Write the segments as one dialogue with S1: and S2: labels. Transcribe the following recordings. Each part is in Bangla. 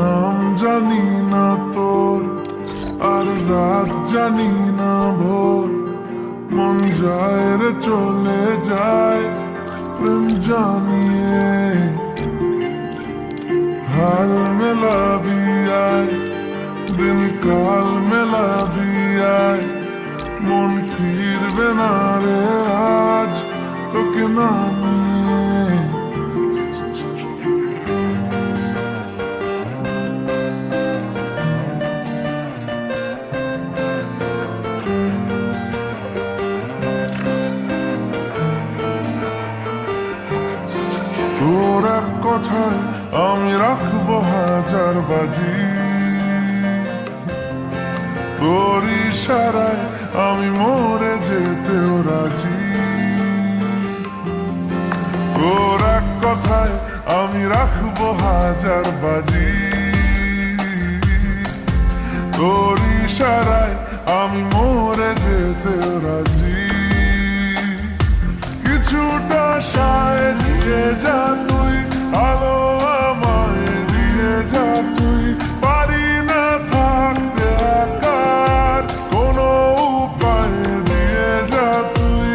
S1: নাম জানি না তোর, আর রাত জানি না ভোর। মন যায় রে চলে যায় প্রেম জানিয়ে। হাল মেলাবি আয়, দিন কাল মেলাবি আয়। মন ফিরবে না রে আজ তোকে না নিয়ে। তোর এক কথায় আমি রাখবো হাজার বাজি, তোর ইশারায় আমি মরে যেতেও রাজি। তোর এক কথায় আমি রাখবো হাজার বাজি, তোর ইশারায় আমি মরে যেতেও রাজি। কিছুটা সায় দিয়ে যা তুই, আলো আমায় দিয়ে যা তুই। পারি না থাকতে একার কোনো উপায় দিয়ে যা তুই।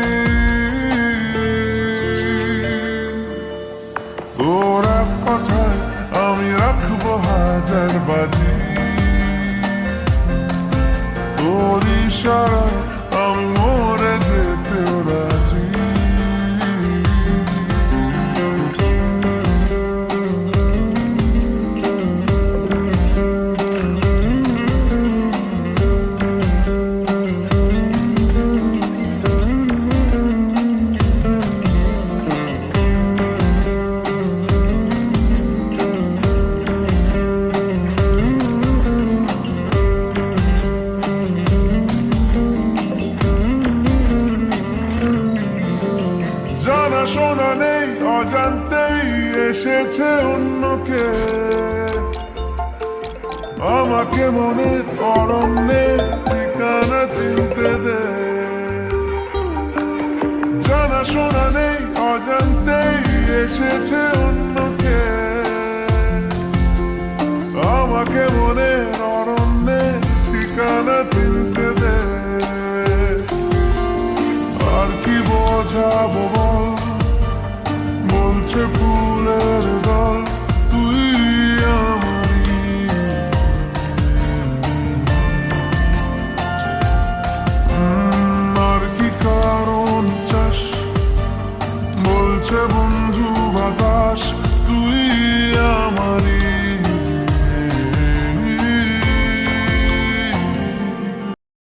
S1: তোর এক কথায় আমি রাখবো হাজার বাজি, তোর ইশারায় আমি মরে যেতেও রাজি। জানা শোনা নেই, অজান্তেই এসেছে অন্যকে আমাকে মনের অরণ্যে ঠিকানা চিনতে দে। জানা শোনা নেই, অজান্তেই এসেছে অন্যকে আমাকে মনের অরণ্যে ঠিকানা চিনতে দে। আর কি বোঝাবো বল, বলছে ফুলের